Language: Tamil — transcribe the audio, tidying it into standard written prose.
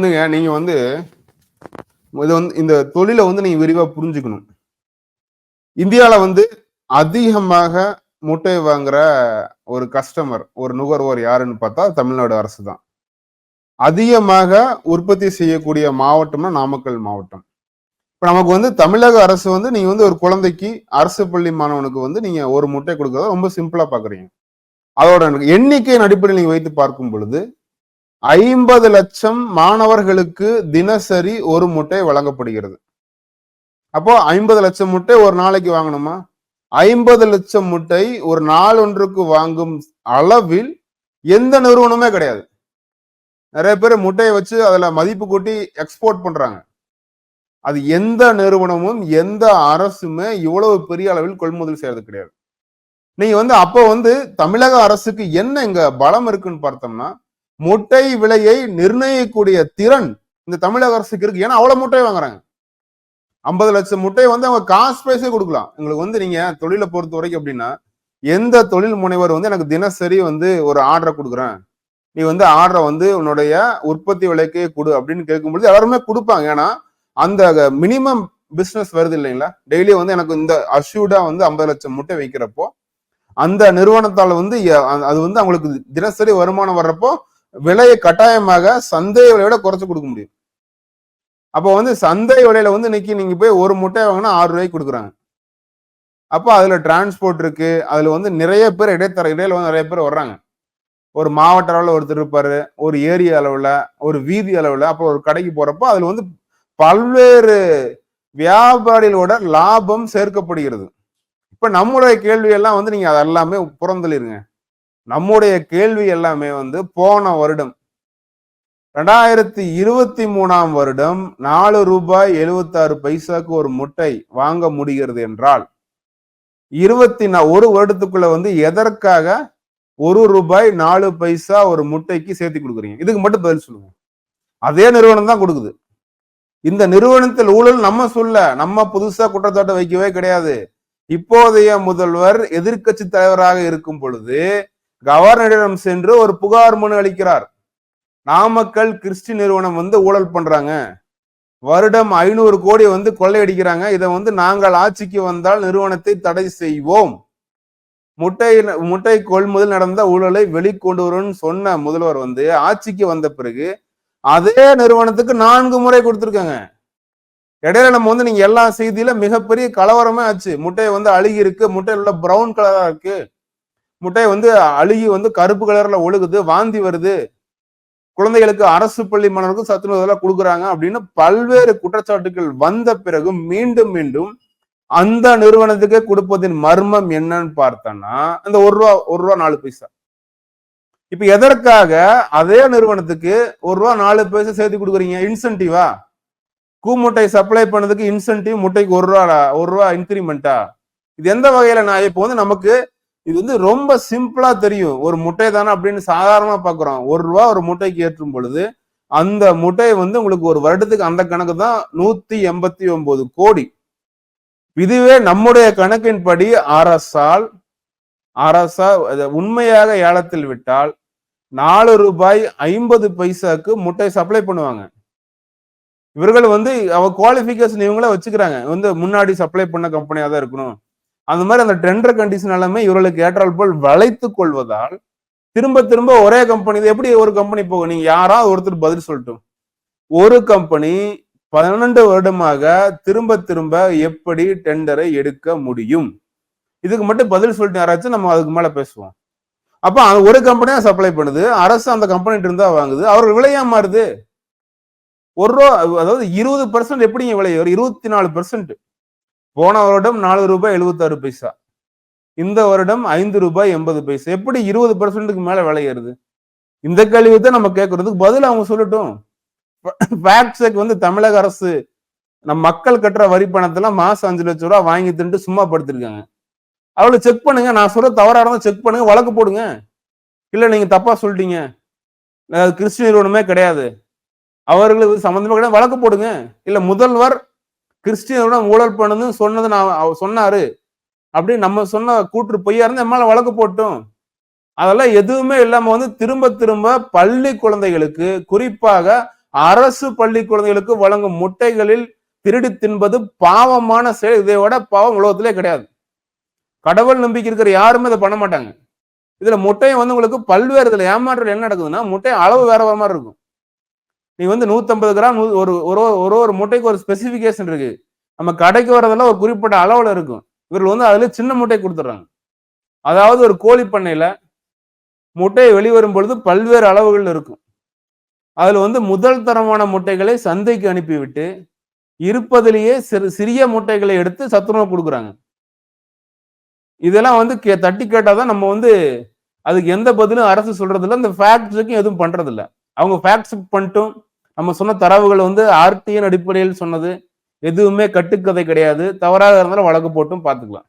நீங்க வந்து இந்த தொழிலை வந்து நீங்க விரிவா புரிஞ்சுக்கணும். இந்தியால வந்து அதிகமாக முட்டை வாங்குற ஒரு கஸ்டமர், ஒரு நுகர்வோர் யாருன்னு பார்த்தா தமிழ்நாடு அரசு தான். அதிகமாக உற்பத்தி செய்யக்கூடிய மாவட்டம்னா நாமக்கல் மாவட்டம். இப்ப நமக்கு வந்து தமிழக அரசு வந்து நீங்க வந்து ஒரு குழந்தைக்கு அரசு பள்ளி மாணவனுக்கு வந்து நீங்க ஒரு முட்டை கொடுக்கறத ரொம்ப சிம்பிளா பாக்குறீங்க. அதோட எண்ணிக்கையின் அடிப்படையில் நீங்க வைத்து பார்க்கும் பொழுது 50 லட்சம் மாணவர்களுக்கு தினசரி ஒரு முட்டை வழங்கப்படுகிறது. அப்போ 50 லட்சம் முட்டை ஒரு நாளைக்கு வாங்கணுமா? 50 லட்சம் முட்டை ஒரு நாள் ஒன்றுக்கு வாங்கும் அளவில் எந்த நிறுவனமே கிடையாது. நிறைய பேர் முட்டையை வச்சு அதுல மதிப்பு கூட்டி எக்ஸ்போர்ட் பண்றாங்க. அது எந்த நிறுவனமும் எந்த அரசுமே இவ்வளவு பெரிய அளவில் கொள்முதல் செய்யறது கிடையாது. நீங்க வந்து அப்போ வந்து தமிழக அரசுக்கு என்ன இங்க பலம் இருக்குன்னு பார்த்தோம்னா, முட்டை விலையை நிர்ணயிக்கக்கூடிய திறன் இந்த தமிழக அரசுக்கு இருக்கு. ஏன்னா அவ்வளவு முட்டை வாங்குறாங்க. 50 லட்சம் முட்டை வந்து அவங்க காஸ்ட் பிரைஸே கொடுக்கலாம். உங்களுக்கு வந்து நீங்க தொழிலை பொறுத்த வரைக்கும் அப்படின்னா, எந்த தொழில் முனைவர் வந்து எனக்கு தினசரி வந்து ஒரு ஆர்டரை கொடுக்குறேன், நீ வந்து ஆர்டரை வந்து உன்னுடைய உற்பத்தி விலைக்கே கொடு அப்படின்னு கேட்கும்பொழுது எல்லாருமே கொடுப்பாங்க. ஏன்னா அந்த மினிமம் பிசினஸ் வருது இல்லைங்களா? டெய்லி வந்து எனக்கு இந்த அஷ்யூர்டா வந்து 50 லட்சம் முட்டை வைக்கிறப்போ அந்த நிறுவனத்தால வந்து அது வந்து அவங்களுக்கு தினசரி வருமானம் வர்றப்போ விலையை கட்டாயமாக சந்தை விலையோட குறைச்சு கொடுக்க முடியும். அப்போ வந்து சந்தை விலையில வந்து இன்னைக்கு நீங்க போய் ஒரு முட்டை வாங்கினா 6 ரூபாய்க்கு கொடுக்குறாங்க. அப்போ அதுல டிரான்ஸ்போர்ட் இருக்கு, அதுல வந்து நிறைய பேர் இடையில வந்து நிறைய பேர் வர்றாங்க. ஒரு மாவட்ட அளவுல ஒருத்தர் இருப்பாரு, ஒரு ஏரியா அளவுல, ஒரு வீதி அளவுல, அப்போ ஒரு கடைக்கு போறப்போ அதுல வந்து பல்வேறு வியாபாரிகளோட லாபம் சேர்க்கப்படுகிறது. இப்ப நம்முடைய கேள்வி எல்லாம் வந்து நீங்க அதெல்லாமே புறந்தள்ளிருங்க. நம்முடைய கேள்வி எல்லாமே வந்து போன வருடம் 2023 வருடம் 4 ரூபாய் 76 பைசாக்கு ஒரு முட்டை வாங்க முடிகிறது என்றால் 1 வருடத்துக்குள்ள வந்து எதற்காக 1 ரூபாய் 4 பைசா ஒரு முட்டைக்கு சேர்த்து கொடுக்குறீங்க? இதுக்கு மட்டும் பதில் சொல்லுங்க. அதே நிறுவனம் தான் கொடுக்குது. இந்த நிறுவனத்தில் ஊழல் நம்ம புதுசா குற்றச்சாட்டு வைக்கவே கிடையாது. இப்போதைய முதல்வர் எதிர்கட்சி தலைவராக இருக்கும் பொழுது கவர்னரிடம் சென்று ஒரு புகார் மனு அளிக்கிறார். நாமக்கல் கிறிஸ்டி நிறுவனம் வந்து ஊழல் பண்றாங்க, வருடம் 500 கோடி வந்து கொள்ளையடிக்கிறாங்க, இதை வந்து நாங்கள் ஆட்சிக்கு வந்தால் நிறுவனத்தை தடை செய்வோம், முட்டை கொள்முதல் நடந்த ஊழலை வெளிக்கொண்டு வரும்னு சொன்ன முதல்வர் வந்து ஆட்சிக்கு வந்த பிறகு அதே நிறுவனத்துக்கு 4 முறை கொடுத்திருக்காங்க. இடையில நம்ம வந்து நீங்க எல்லா செய்தியில மிகப்பெரிய கலவரமே ஆச்சு. முட்டை வந்து அழுகி இருக்கு, முட்டையில் உள்ள பிரவுன் கலரா இருக்கு, முட்டை வந்து அழுகி வந்து கருப்பு கலர்ல ஒழுகுது, வாந்தி வருது, குழந்தைகளுக்கு அரசு பள்ளி மாணவர்களுக்கு சத்துணவு இதெல்லாம் கொடுக்குறாங்க அப்படின்னு பல்வேறு குற்றச்சாட்டுகள் வந்த பிறகு மீண்டும் மீண்டும் அந்த நிறுவனத்துக்கே கொடுப்பதின் மர்மம் என்னன்னு பார்த்தோம்னா அந்த 1 ரூபா 4 பைசா. இப்ப எதற்காக அதே நிறுவனத்துக்கு 1 ரூபா 4 பைசா சேர்த்து கொடுக்குறீங்க? இன்சென்டிவா? கூமுட்டை சப்ளை பண்ணதுக்கு இன்சென்டிவ், முட்டைக்கு 1 ரூபா இன்கிரிமெண்டா? இது எந்த வகையில நான் இப்போ வந்து நமக்கு இது வந்து ரொம்ப சிம்பிளா தெரியும். ஒரு முட்டை தானே அப்படின்னு சாதாரணமா பாக்குறோம். 1 ரூபா ஒரு முட்டைக்கு ஏற்றும் பொழுது அந்த முட்டை வந்து உங்களுக்கு ஒரு வருடத்துக்கு அந்த கணக்கு தான் 189 கோடி. இதுவே நம்முடைய கணக்கின்படி அரசால் உண்மையாக ஏலத்தில் விட்டால் 4 ரூபாய் 50 பைசாக்கு முட்டை சப்ளை பண்ணுவாங்க. இவர்கள் வந்து குவாலிபிகேஷன் இவங்களே வச்சுக்கிறாங்க, வந்து முன்னாடி சப்ளை பண்ண கம்பெனியா தான் இருக்கணும். அந்த மாதிரி அந்த டெண்டர் கண்டிஷன் எல்லாமே இவர்களுக்கு ஏற்றால் போல் வளைத்துக் கொள்வதால் திரும்ப திரும்ப ஒரே கம்பெனி. எப்படி ஒரு கம்பெனி போகும்? நீங்க யாராவது ஒருத்தர் பதில் சொல்லட்டும். ஒரு கம்பெனி 12 வருடமாக திரும்ப திரும்ப எப்படி டெண்டரை எடுக்க முடியும்? இதுக்கு மட்டும் பதில் சொல்லிட்டு யாராச்சும் நம்ம அதுக்கு மேல பேசுவோம். அப்ப ஒரு கம்பெனியா சப்ளை பண்ணுது, அரசு அந்த கம்பெனி இருந்தா வாங்குது, அவர்கள் விலையா மாறுது. 1 ரூபா, அதாவது 20% எப்படிங்க விலை? ஒரு 24%. போன வருடம் 4 ரூபாய் 76 பைசா, இந்த வருடம் 5 ரூபாய் 80 பைசா. எப்படி 20%க்கு மேல விலை ஏறுது? இந்த கேள்வி தான் நம்ம கேட்கறதுக்கு பதில் அவங்க சொல்லட்டும். ஃபேக்ட் செக் வந்து தமிழக அரசு நம்ம மக்கள் கட்டுற வரி பணத்தெல்லாம் மாசம் 5 லட்சம் ரூபாய் வாங்கி தின்ட்டு சும்மா படுத்திருக்காங்க. அவளை செக் பண்ணுங்க. நான் சொல்ற தவறா இருந்தா செக் பண்ணுங்க, வழக்கு போடுங்க. இல்ல நீங்க தப்பா சொல்லிட்டீங்க, கிறிஸ்டின் நிறுவனமே கிடையாது, அவர்களுக்கு சம்பந்தமா கிடையாது, வழக்கு போடுங்க. இல்ல முதல்வர் கிறிஸ்டியனோட ஊழல் பண்ணுன்னு சொன்னது சொன்னாரு அப்படின்னு நம்ம சொன்ன கூற்று பொய்யா இருந்தா எம்மால வழக்கு போட்டோம். அதெல்லாம் எதுவுமே இல்லாம வந்து திரும்ப திரும்ப பள்ளி குழந்தைகளுக்கு, குறிப்பாக அரசு பள்ளி குழந்தைகளுக்கு வழங்கும் முட்டைகளில் திருடி தின்பது பாவமான செயல். இதையோட பாவம் உலகத்திலே கிடையாது. கடவுள் நம்பிக்கை இருக்கிற யாருமே இதை பண்ண மாட்டாங்க. இதுல முட்டையை வந்து உங்களுக்கு பல்வேறு இதுல ஏமாற்றல் என்ன நடக்குதுன்னா, முட்டை அளவு வேற வேற மாதிரி இருக்கும். நீ வந்து 150 கிராம் ஒரு ஒரு ஒரு முட்டைக்கு ஒரு ஸ்பெசிபிகேஷன் இருக்கு. நம்ம கடைக்கு வரதெல்லாம் ஒரு குறிப்பிட்ட அளவுல இருக்கும். இவர்கள் வந்து அதுல சின்ன முட்டை கொடுத்துறாங்க. அதாவது ஒரு கோழி பண்ணையில முட்டையை வெளிவரும் பொழுது பல்வேறு அளவுகள் இருக்கும். அதுல வந்து முதல் தரமான முட்டைகளை சந்தைக்கு அனுப்பிவிட்டு இருப்பதிலேயே சிறிய முட்டைகளை எடுத்து சத்துணவு கொடுக்குறாங்க. இதெல்லாம் வந்து தட்டி கேட்டாதான் நம்ம வந்து அதுக்கு எந்த பதிலும் அரசு சொல்றது இல்லை. இந்த ஃபேக்ட் செக்கிங் எதுவும் பண்றது இல்லை. அவங்க ஃபேக்ட் செக் பண்ணிட்டும் நம்ம சொன்ன தரவுகள் வந்து ஆர்டியின் அடிப்படையில் சொன்னது எதுவுமே கட்டுக்கதை கிடையாது. தவறாக இருந்தாலும் வழக்கு போட்டும் பார்த்துக்கலாம்.